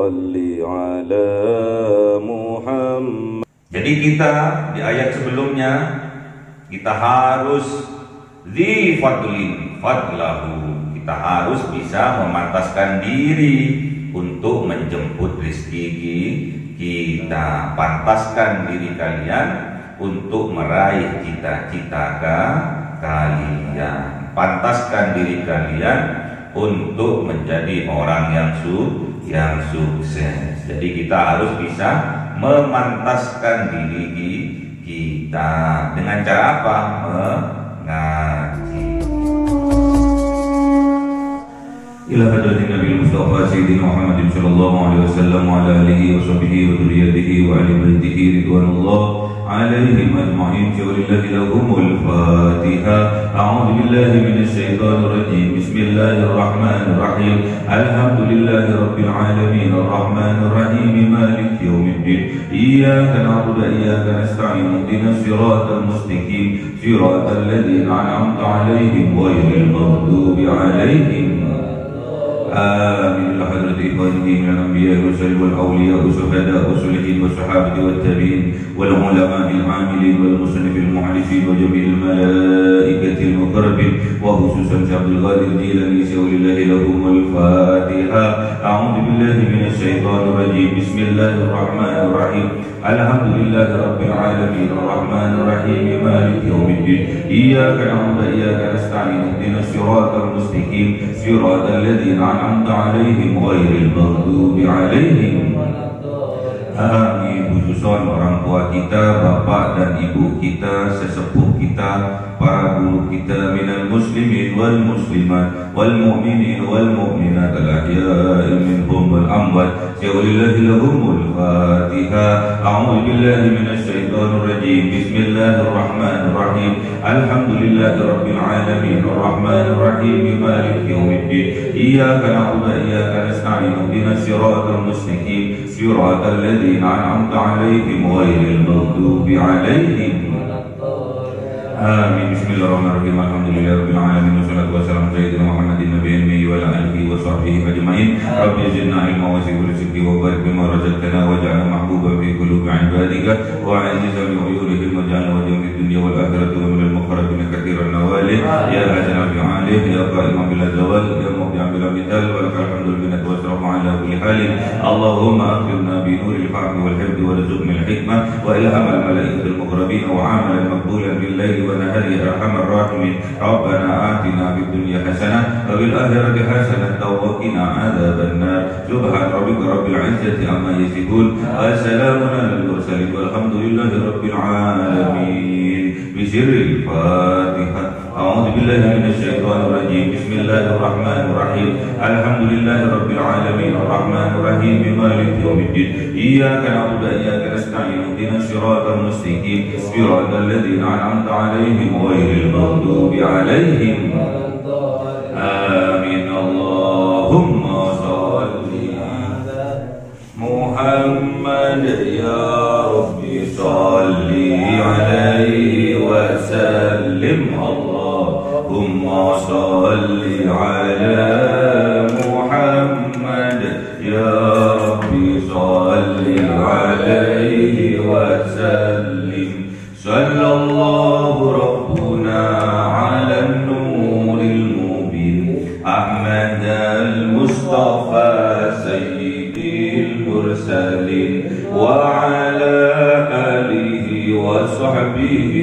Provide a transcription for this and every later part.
صل على محمد. Jadi kita di ayat sebelumnya kita harus zi fadlin fadlahu. Kita harus bisa memantaskan diri untuk menjemput rezeki kita. Pantaskan diri kalian untuk meraih cita-cita kalian. Pantaskan diri kalian untuk menjadi orang yang sukses. Jadi kita harus bisa memantaskan diri kita dengan cara apa? Mengaji. Ila hadratin Nabi Mustafa Sayyidina Muhammad sallallahu alaihi wasallam wa ala alihi wa sahbihi wa dhurriyyatihi wa ali baitihi ridwanullah alaihim ajma'in. Walillahi lahumul Fatiha. A'udzu billahi minasy syaithanir rajim. Bismillahir rahmanir rahim. Alhamdulillahi rabbil alamin arrahmanir rahim maliki yaumiddin. Iyyaka na'budu wa iyyaka nasta'in. Ihdinas siratal mustaqim. Siratal ladzina an'amta 'alaihim ghairil maghdubi 'alaihim. آمين. لحضرة إخوانه من الأنبياء والرسل والأولياء والشهداء والصالحين والصحابة والتابعين والعلماء العاملين والمصنفين المحدثين وجميع الملائكة المقربين وخصوصا عبد القادر الجيلاني ولله لهم الفاتحة. أعوذ بالله من الشيطان الرجيم. بسم الله الرحمن الرحيم. الحمد لله رب العالمين الرحمن الرحيم مالك يوم الدين. إياك نعبد وإياك نستعين. اهدنا الصراط المستقيم صراط الذين أنعمت عليهم غير المغضوب عليهم. Amin. Khususon orang tua kita, bapak dan ibu kita, sesepuh kita, para guru kita, minal muslimin wal muslimat wal mu'minin wal mu'minat al-ahya'i minhum wal amwat. Walillahi lahumul Fatiha. A'udzu billahi minasy syaithanir rajim. Bismillahirrahmanirrahim. Alhamdulillahi rabbil alamin arrahmanir rahim maliki yaumiddin. Iyyaka na'budu wa iyyaka nasta'in. Ihdinas siratal mustaqim siratal ladzina an'amta 'alaihim ghairil maghdubi 'alaihim. Amin. Bismillahirrahmanirrahim. Alhamdulillahirabbil alamin wassalatu wassalamu ala sayyidina Muhammadin nabiyil ummi wa ala alihi wa sahbihi ajma'in. Rabbi zidna ilma wa zid rizqi wa barik bima razaqtana waj'alna mahbuban fi qulubi 'ibadika wa 'azizan li uyurihim waj'alna wajhan fid dunya wal akhirati wa minal muqarrabin katsiran nawali ya hasan fi 'alim ya qa'iman bil zawal ya mu'tiyan bil mithal wa lakal hamdul minna wa salamu ala kulli halin. Allahumma akhbirna bi nuril fahmi wal hifdhi warzuqna al hikmah wa ilham al malaikatil muqarrabin wa 'amalan maqbulan bil laili ونهار أرحم الراحمين. ربنا آتنا في الدنيا حسنة وفي الآخرة حسنة وقنا عذاب النار. سبحان ربك رب العزة عما يصفون وسلام على المرسلين والحمد لله رب العالمين. بسر الفاتحة. أعوذ بالله من الشيطان الرجيم. بسم الله الرحمن الرحيم. الحمد لله رب العالمين الرحمن الرحيم مالك يوم الدين. إياك نعبد وإياك نستعين. اهدنا الصراط المستقيم صراط الذين أنعمت عليهم غير المغضوب عليهم. آمين. اللهم صل على محمد يا ربي صل عليه وسلم. اللهم صل على محمد يا ربي صل عليه وسلم. صلى الله ربنا على النور المبين أحمد المصطفى سيد المرسلين وعلى آله وصحبه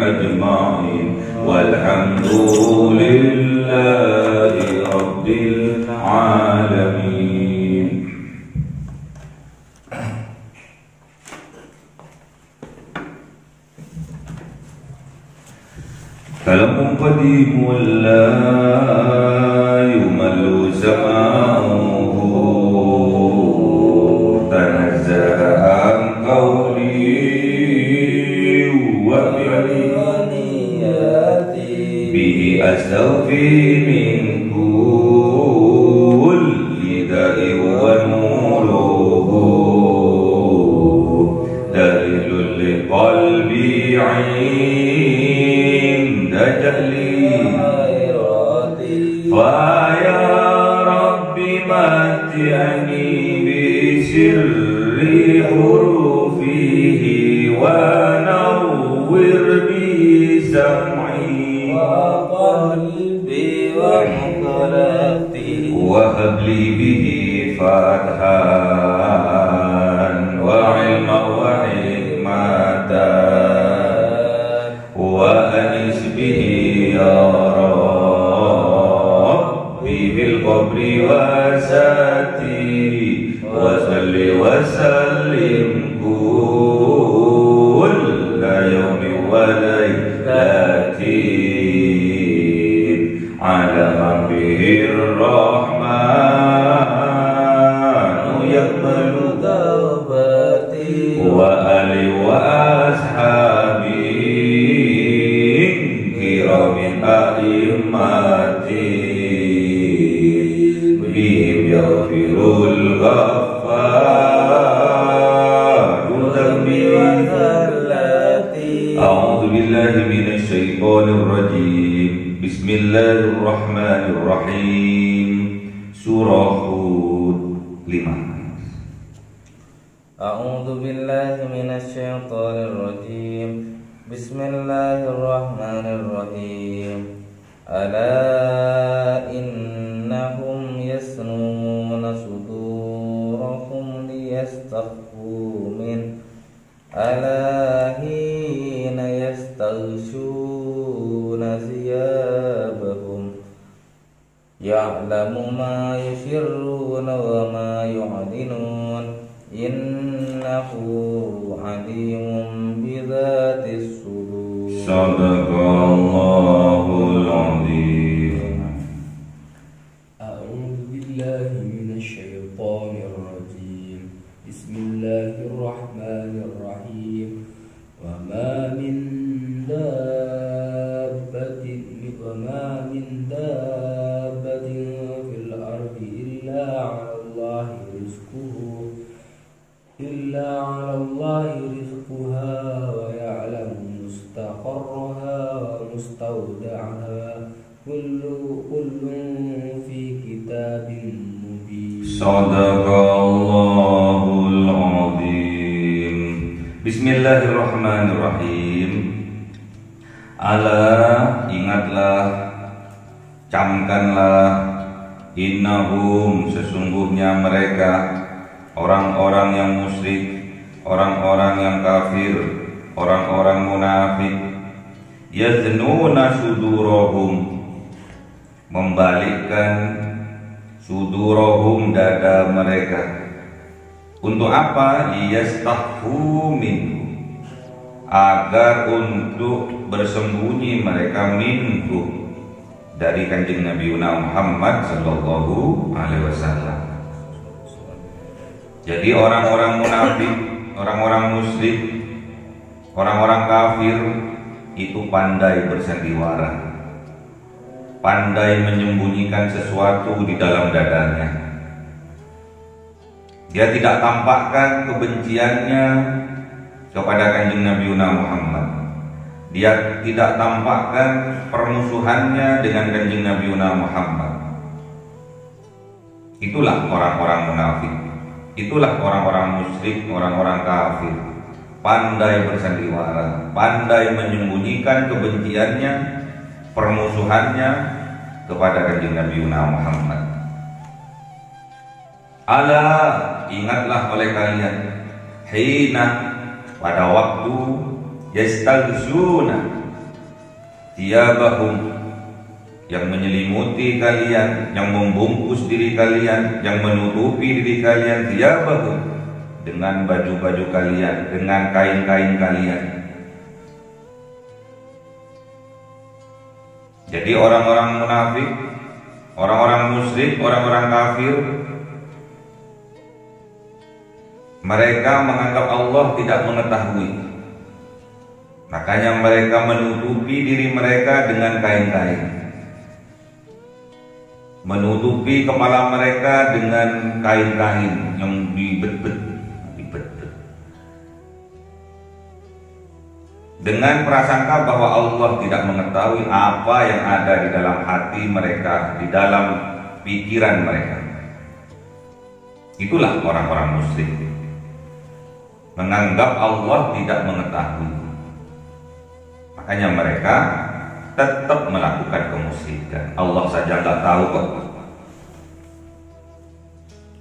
أجمعين والحمد لله رب العالمين. كلام قديم لا يمل سماعه تنزه عن قولي به أستوفي من كل داء ونوره دليل لقلبي عند جهلي فيا رب متعني به بحروفه ونور بسمعي وقلبي ومقلتي وهب لي به فتحا وعلما وحكمة وأنس به يا ربي بالقبر وساتي وصل وسلم كل يوم وليلة على من به الرحمن يقبل توبتي وآل وأصحابي كرام أئمتي بهم يغفر الغفار ذنبي وذلتي. أعوذ بالله من الشيطان الرجيم. بسم الله الرحمن الرحيم. Surah Hud 5. A'udzu billahi minasyaitonir rajim. Bismillahirrahmanirrahim. Ala innahum yasnuna sudurahum liyastakhfu min ala hina yastaghshuna ziyabahum ya'lamu ma yusirruna wa ma yu'linun innahu alimun bidzatis sudur. Sadaqallahul azim. A'udzu billahi minasyaitonir rajim. Bismillahirrahmanirrahim. Wa ma min dabbatin fil ardi illa 'ala Allahi rizquha wa ya'lamu mustaqarraha wa mustawda'aha kullun fi kitabin mubin. Sadaqallahul azim. Bismillahirrahmanirrahim. Ala, ingatlah, camkanlah, innahum, sesungguhnya mereka, orang-orang yang musyrik, orang-orang yang kafir, orang-orang munafik, yaznuna sudurahum, membalikkan sudurahum, dada mereka. Untuk apa? Yastakhfu minhu, agar untuk bersembunyi mereka minhu, dari kanjeng Nabi Muhammad sallallahu alaihi wasallam. Jadi orang-orang munafik, orang-orang musyrik, orang-orang kafir itu pandai bersandiwara, pandai menyembunyikan sesuatu di dalam dadanya. Dia tidak tampakkan kebenciannya kepada kanjeng Nabi Muhammad. Dia tidak tampakkan permusuhannya dengan kanjeng Nabi Muhammad. Itulah orang-orang munafik. Itulah orang-orang musyrik, orang-orang kafir, pandai bersandiwara, pandai menyembunyikan kebenciannya, permusuhannya kepada kanjeng Nabi Muhammad. Ala, ingatlah oleh kalian, hina, pada waktu yastaghshuna thiyabahum, yang menyelimuti kalian, yang membungkus diri kalian, yang menutupi diri kalian, thiyabahum, dengan baju-baju kalian, dengan kain-kain kalian. Jadi orang-orang munafik, orang-orang musyrik, orang-orang kafir, mereka menganggap Allah tidak mengetahui. Makanya mereka menutupi diri mereka dengan kain-kain, menutupi kepala mereka dengan kain-kain yang dibet-bet, dengan prasangka bahwa Allah tidak mengetahui apa yang ada di dalam hati mereka, di dalam pikiran mereka. Itulah orang-orang musyrik. menganggap Allah tidak mengetahui. Makanya mereka tetap melakukan kemusyrikan. Allah saja nggak tahu kok.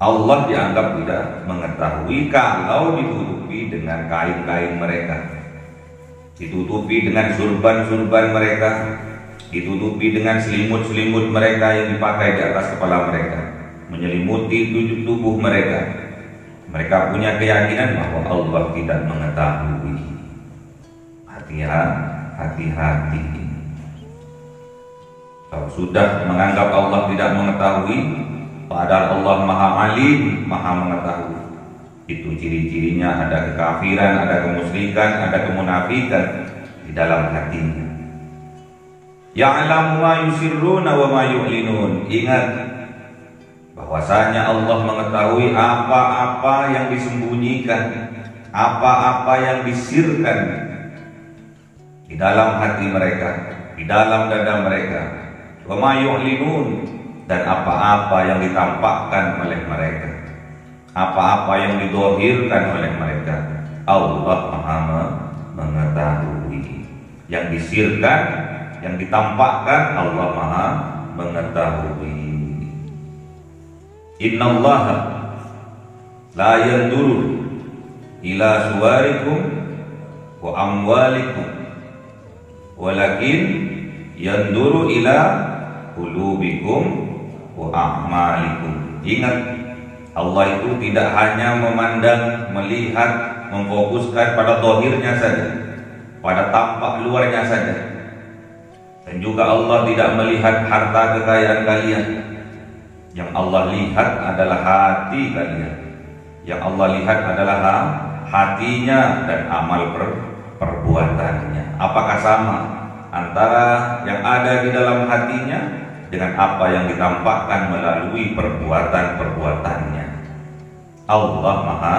Allah dianggap tidak mengetahui kalau ditutupi dengan kain-kain mereka, ditutupi dengan surban-surban mereka, ditutupi dengan selimut-selimut mereka yang dipakai di atas kepala mereka, menyelimuti tubuh mereka. Mereka punya keyakinan bahwa Allah tidak mengetahui. Hati-hati. Kalau sudah menganggap Allah tidak mengetahui, padahal Allah Maha Alim, Maha mengetahui, itu ciri-cirinya ada kekafiran, ada kemusyrikan, ada kemunafikan di dalam hatinya. Ya'lamu ma yusirruna wa ma yu'linun. Ingat bahwasanya Allah mengetahui apa-apa yang disembunyikan, apa-apa yang disirkan di dalam hati mereka, di dalam dada mereka. Wa ma yu'linun, dan apa-apa yang ditampakkan oleh mereka, apa-apa yang didohirkan oleh mereka. Allah Maha mengetahui. Yang disirkan, yang ditampakkan, Allah Maha mengetahui. Innallaha la yanduru ila suwarikum wa amwalikum, walakin yanduru ila qulubikum wa a'malikum. Ingat, Allah itu tidak hanya memandang, melihat, memfokuskan pada zahirnya saja, pada tampak luarnya saja. Dan juga Allah tidak melihat harta kekayaan kalian. Yang Allah lihat adalah hati kalian. Yang Allah lihat adalah hatinya dan amal perbuatannya. Apakah sama antara yang ada di dalam hatinya dengan apa yang ditampakkan melalui perbuatan-perbuatannya? Allah Maha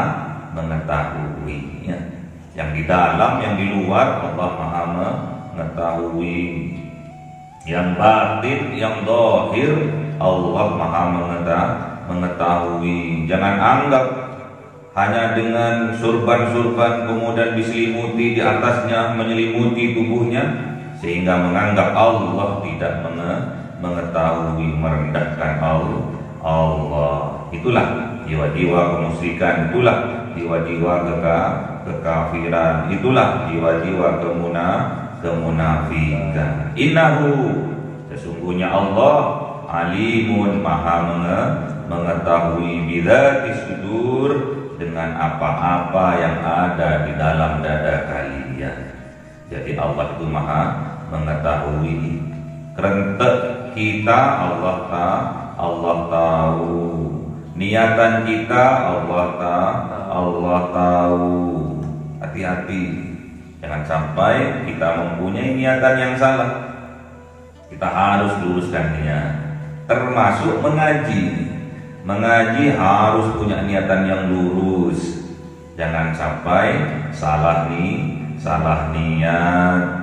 mengetahui. Yang di dalam, yang di luar, Allah Maha mengetahui. Yang batin, yang zahir, Allah Maha mengetahui. Jangan anggap hanya dengan surban-surban kemudian diselimuti di atasnya, menyelimuti tubuhnya, sehingga menganggap Allah tidak mengetahui, merendahkan Allah. Itulah jiwa-jiwa kemusyrikan, itulah jiwa-jiwa kekafiran, itulah jiwa-jiwa kemunafikan. Innahu, sesungguhnya Allah alimun, Maha mengetahui, bidzati sudur, dengan apa-apa yang ada di dalam dada kalian. Jadi Allah itu Maha mengetahui. Kerentek kita Allah tahu. Niatan kita Allah tahu. Hati-hati, jangan sampai kita mempunyai niatan yang salah. Kita harus luruskan niat. Termasuk mengaji. Mengaji harus punya niatan yang lurus. Jangan sampai salah niat.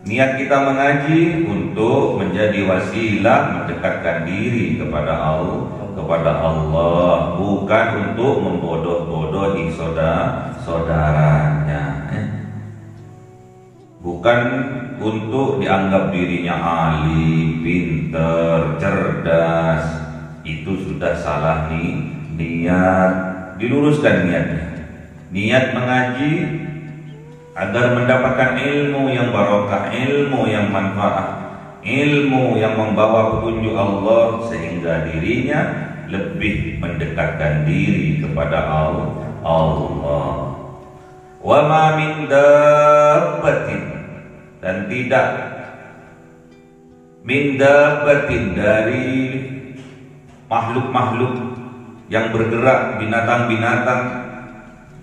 Niat kita mengaji untuk menjadi wasilah mendekatkan diri kepada Allah, bukan untuk membodoh-bodohi saudaranya. Bukan untuk dianggap dirinya alim, pinter, cerdas. Itu sudah salah niat. Diluruskan niatnya. Niat mengaji agar mendapatkan ilmu yang barokah, ilmu yang manfaat, ilmu yang membawa petunjuk Allah, sehingga dirinya lebih mendekatkan diri kepada Allah. Wa ma min dabbatin, dan tidak min dabbatin, dari makhluk-makhluk yang bergerak, binatang-binatang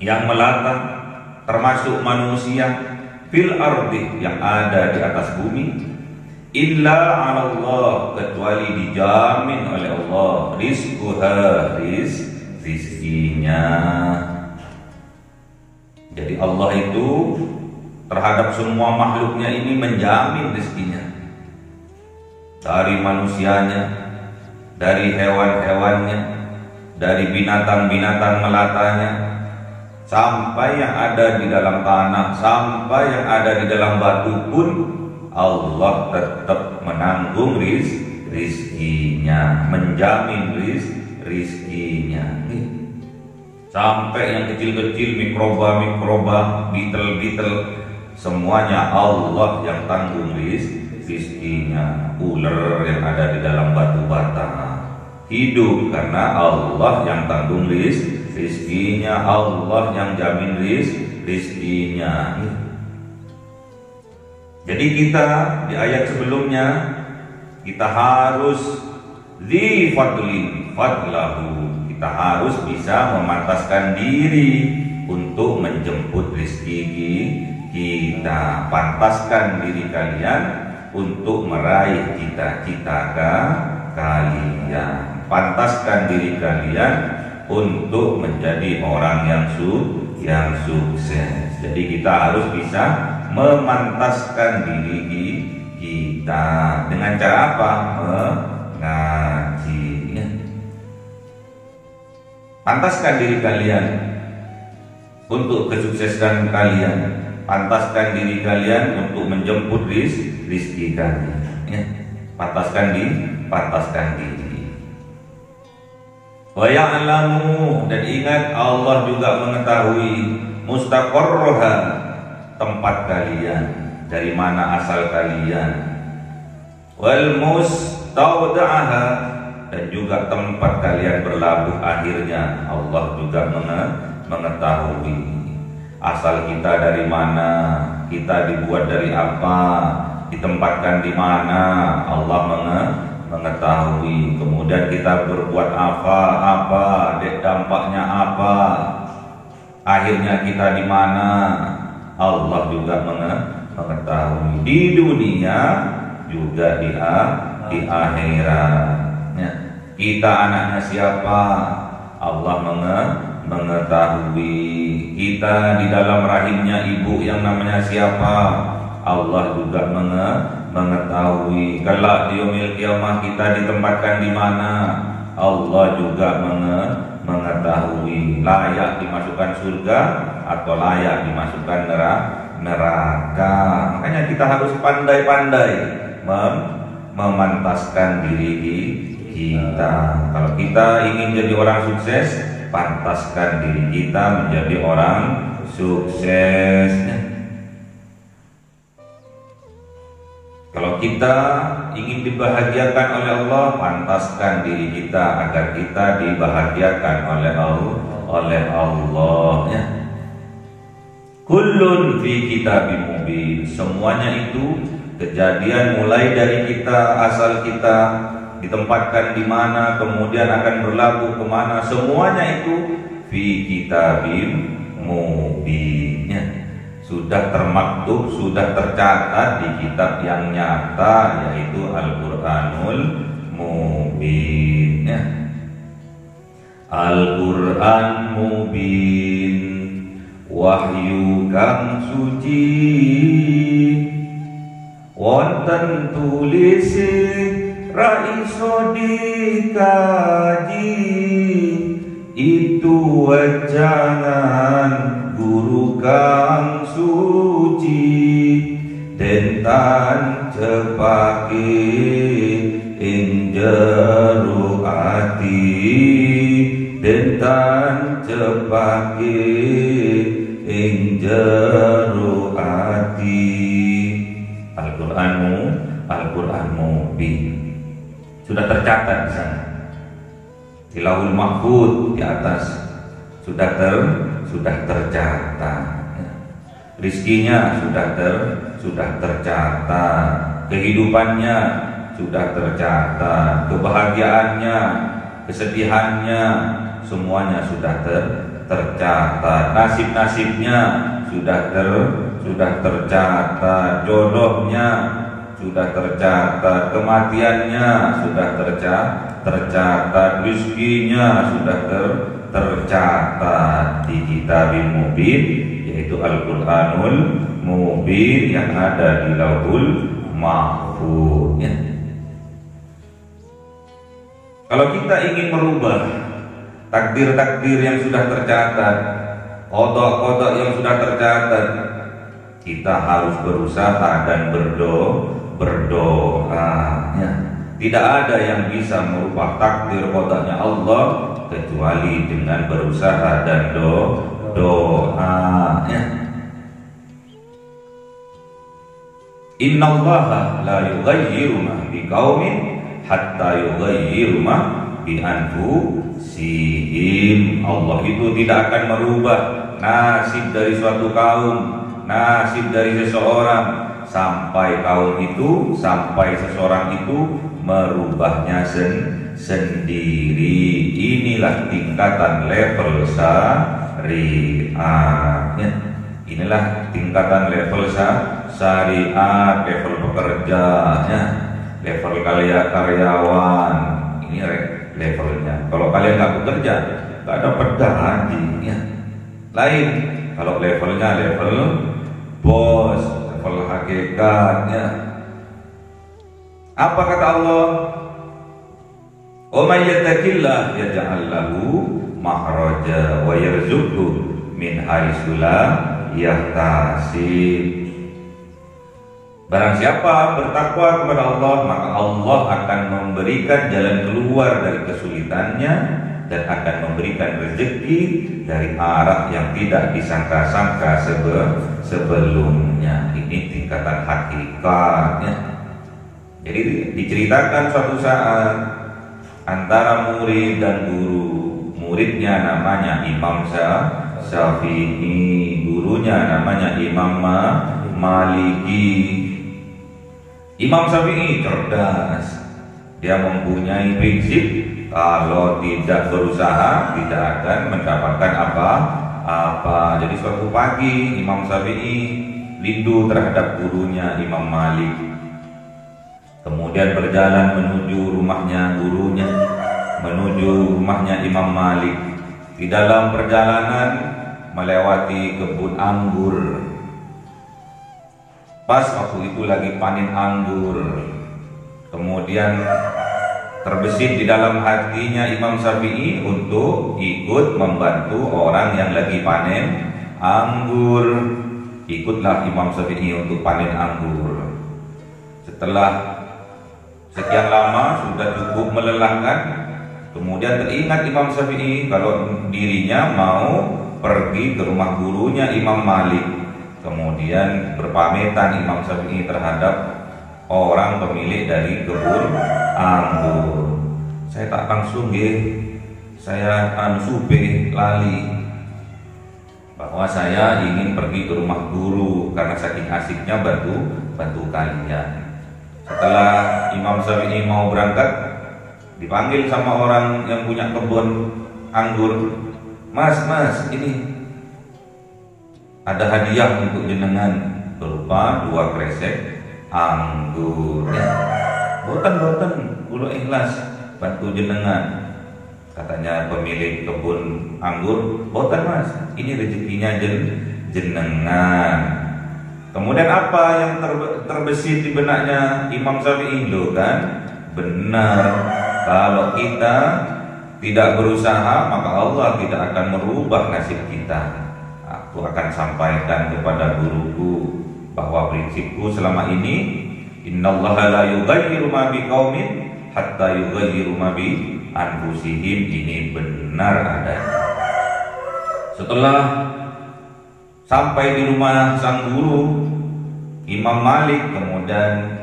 yang melata, termasuk manusia, fil ardi, yang ada di atas bumi, illa 'ala Allah, kecuali dijamin oleh Allah rizkinya. Jadi Allah itu terhadap semua makhluknya ini menjamin rizkinya, dari manusianya, dari hewan-hewannya, dari binatang-binatang melatanya, sampai yang ada di dalam tanah, sampai yang ada di dalam batu pun Allah tetap menanggung rizkinya, menjamin rizkinya. Sampai yang kecil-kecil, mikroba, beetle, semuanya Allah yang tanggung rizkinya. Ular yang ada di dalam batu bata hidup karena Allah yang tanggung rizkinya, Allah yang jamin rizkinya. Jadi kita di ayat sebelumnya kita harus zi fadlin fadlahu, kita harus bisa memantaskan diri untuk menjemput rezeki kita. Pantaskan diri kalian untuk meraih cita-cita kalian. Pantaskan diri kalian untuk menjadi orang yang sukses. Jadi kita harus bisa memantaskan diri kita dengan cara apa? Mengaji. Pantaskan diri kalian untuk kesuksesan kalian. Pantaskan diri kalian untuk menjemput rizki kalian. Pantaskan diri. Wa ya'lamu, dan ingat Allah juga mengetahui mustaqarraha, tempat kalian, dari mana asal kalian, wal mustawda'aha, dan juga tempat kalian berlabuh akhirnya. Allah juga mengetahui asal kita dari mana, kita dibuat dari apa, ditempatkan di mana, Allah mengetahui. Kemudian kita berbuat apa, dampaknya apa, akhirnya kita di mana, Allah juga mengetahui. Di dunia juga di akhirat. Kita anaknya siapa, Allah mengetahui. Kita di dalam rahimnya ibu yang namanya siapa, Allah juga mengetahui. Kelak di yaumil qiyamah kita ditempatkan di mana, Allah juga mengetahui. Layak dimasukkan surga atau layak dimasukkan neraka. Makanya kita harus pandai-pandai memantaskan diri kita. Kalau kita ingin jadi orang sukses, pantaskan diri kita menjadi orang sukses. Kalau kita ingin dibahagiakan oleh Allah, pantaskan diri kita agar kita dibahagiakan oleh Allah. Kullun fi kitabim mubin. Semuanya itu kejadian mulai dari kita, asal kita ditempatkan di mana, kemudian akan berlabuh kemana, semuanya itu fi kitabim mubin. Sudah termaktub, sudah tercatat di kitab yang nyata, yaitu Al-Quranul Mubin. Al-Quran Mubin, wahyu kang suci, wonten tulisi ra iso dikaji, itu wajangan guru kang suci, dentan cepake ing jero ati, dentan cepake ing jero ati. Al-Quran Mubin sudah tercatat di sana, di Lauhul Mahfuz di atas sudah tercatat. Rizkinya sudah tercatat, kehidupannya sudah tercatat, kebahagiaannya, kesedihannya, semuanya sudah tercatat. Nasib-nasibnya sudah tercatat, jodohnya sudah tercatat, kematiannya sudah tercatat, rizkinya sudah tercatat di kitabim mubin, yaitu Al-Quranul Mubin yang ada di Lauhul Mahfuz. Kalau kita ingin merubah takdir-takdir yang sudah tercatat, Qada-qada yang sudah tercatat, kita harus berusaha dan berdoa ya. Tidak ada yang bisa merubah takdir qadanya Allah kecuali dengan berusaha dan doa ya. Innallaha la yughayyiru ma biqaumin hatta yughayyiru ma bi anfusihim. Allah itu tidak akan merubah nasib dari suatu kaum, nasib dari seseorang sampai seseorang itu merubahnya sendiri. Inilah tingkatan level syariat ya. Inilah tingkatan level syariat, level pekerja ya, level karyawan. Ini levelnya. Kalau kalian nggak bekerja, nggak dapat gaji ya. Lain kalau levelnya level bos, level hakikat ya. Apa kata Allah? "Wa may yattaqillah yaj'al lahu makhraja wa yarzuqhu min haitsu la yahtasib." Barang siapa bertakwa kepada Allah, maka Allah akan memberikan jalan keluar dari kesulitannya dan akan memberikan rezeki dari arah yang tidak disangka-sangka sebelumnya. Ini tingkatan hakikatnya. Jadi diceritakan suatu saat antara murid dan guru. Muridnya namanya Imam Syafi'i, gurunya namanya Imam Maliki. Imam Syafi'i cerdas, dia mempunyai prinsip kalau tidak berusaha tidak akan mendapatkan apa-apa. Jadi suatu pagi Imam Syafi'i rindu terhadap gurunya Imam Malik. Kemudian berjalan menuju rumahnya gurunya, menuju rumahnya Imam Malik. Di dalam perjalanan melewati kebun anggur. Pas waktu itu lagi panen anggur. Kemudian terbesit di dalam hatinya Imam Syafi'i untuk ikut membantu orang yang lagi panen anggur. Ikutlah Imam Syafi'i untuk panen anggur. Setelah sekian lama sudah cukup melelahkan, kemudian teringat Imam Syafi'i kalau dirinya mau pergi ke rumah gurunya Imam Malik. Kemudian berpamitan Imam Syafi'i terhadap orang pemilik dari kebun anggur. Saya tak langsung saya supe lali bahwa saya ingin pergi ke rumah guru karena saking asiknya bantu kalian. Setelah Imam Syafi'i mau berangkat, dipanggil sama orang yang punya kebun anggur. Mas, ini ada hadiah untuk jenengan berupa 2 kresek anggur. Ya. Boten, kulo ikhlas bantu jenengan. Katanya pemilik kebun anggur, boten mas, ini rezekinya jenengan. Kemudian apa yang terbesit di benaknya Imam Syafi'i? Loh kan, benar. Kalau kita tidak berusaha, maka Allah tidak akan merubah nasib kita. Aku akan sampaikan kepada guruku bahwa prinsipku selama ini, innallaha la yughayyiru ma biqaumin hatta yughayyiru ma bi anfusihim. Ini benar adanya. Setelah sampai di rumah sang guru Imam Malik, kemudian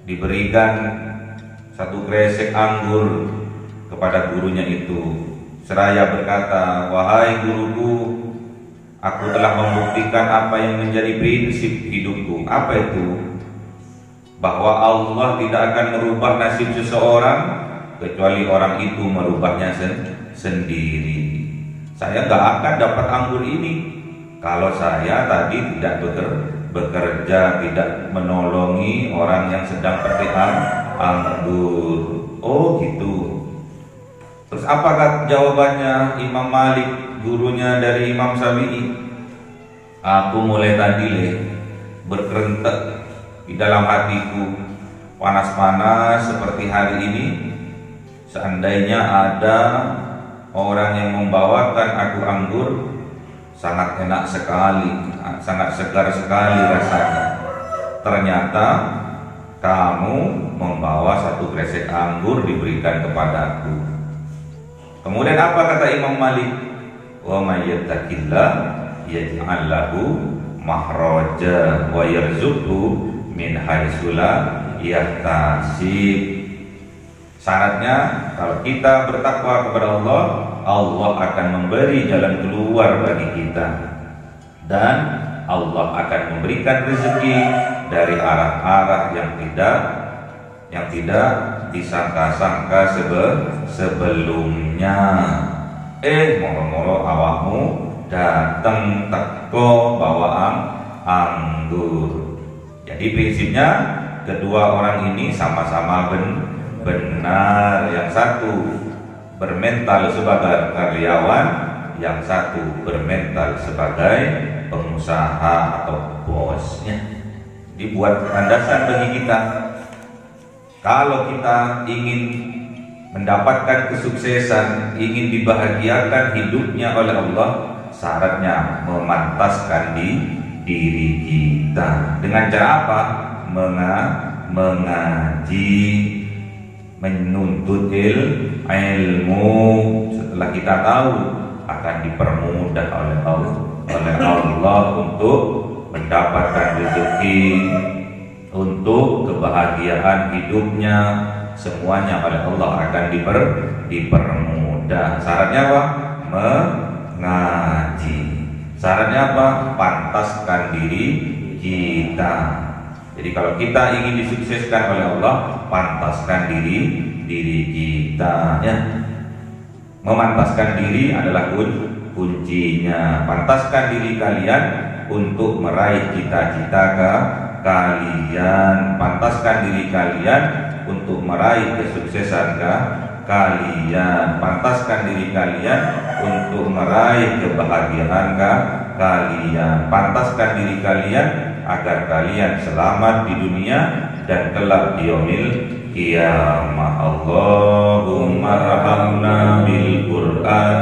diberikan 1 kresek anggur kepada gurunya itu. Seraya berkata, "Wahai guruku, aku telah membuktikan apa yang menjadi prinsip hidupku." Apa itu? Bahwa Allah tidak akan merubah nasib seseorang kecuali orang itu merubahnya sendiri. Saya nggak akan dapat anggur ini kalau saya tadi tidak bekerja, tidak menolongi orang yang sedang petik anggur. Oh gitu. Terus apakah jawabannya Imam Malik, gurunya dari Imam Syafi'i? Aku mulai tadi berkerentek di dalam hatiku, panas-panas seperti hari ini. Seandainya ada orang yang membawakan aku anggur, sangat enak sekali, sangat segar sekali rasanya. Ternyata kamu membawa satu kresek anggur diberikan kepadaku. Kemudian apa kata Imam Malik? Wa may yattaqillah yaj'al lahu makhraja wa yarzuqhu min haitsu la yahtasib. Syaratnya kalau kita bertakwa kepada Allah, Allah akan memberi jalan keluar bagi kita, dan Allah akan memberikan rezeki dari arah-arah yang tidak disangka-sangka sebelumnya. Moro-moro awakmu dateng teko bawa anggur. Jadi prinsipnya kedua orang ini sama-sama benar. Yang satu bermental sebagai karyawan, yang satu bermental sebagai pengusaha atau bosnya. Dibuat landasan bagi kita. Kalau kita ingin mendapatkan kesuksesan, ingin dibahagiakan hidupnya oleh Allah, syaratnya memantaskan diri kita. Dengan cara apa? Mengaji, menuntut ilmu. Setelah kita tahu, akan dipermudah oleh Allah untuk mendapatkan rezeki, untuk kebahagiaan hidupnya. Semuanya oleh Allah akan dipermudah. Syaratnya apa? Mengaji. Syaratnya apa? Pantaskan diri kita. Jadi kalau kita ingin disukseskan oleh Allah, pantaskan diri kita, ya. Memantaskan diri adalah kuncinya. Pantaskan diri kalian untuk meraih cita-cita kalian. Pantaskan diri kalian untuk meraih kesuksesan kalian. Pantaskan diri kalian untuk meraih kebahagiaan kalian. Pantaskan diri kalian agar kalian selamat di dunia dan kelak di yaumil qiyamah. Allahumma arhamna bil Qur'an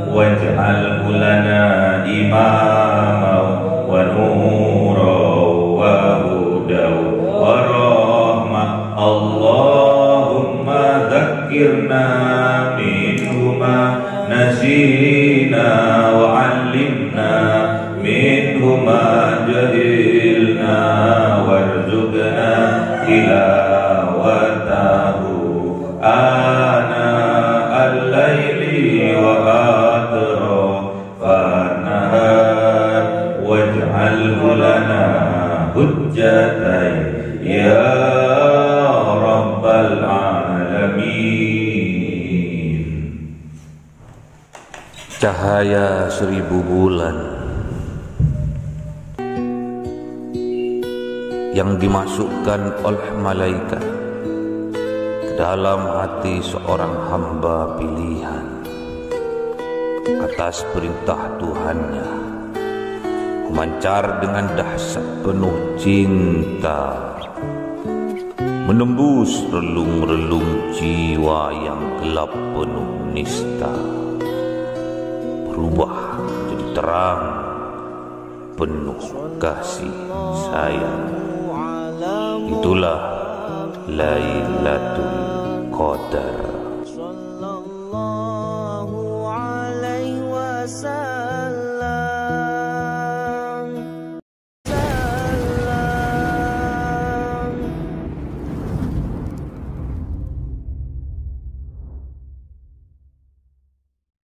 waj'alhu lana imama wa nura wa hudaw wa rahmah. Allahumma dzakkirna minhu ma nasina wa 'allimna minhu ma jahilna warzuqna tilawatahu ana al-laili wa atrafan nahar waj'alhu lana hujjatan ya rabbal alamin. Cahaya 1000 bulan yang dimasukkan oleh malaikat ke dalam hati seorang hamba pilihan atas perintah Tuhannya, memancar dengan dahsyat penuh cinta, menembus relung-relung jiwa yang gelap penuh nista, berubah menjadi terang penuh kasih sayang. Itulah Lailatul Qadar.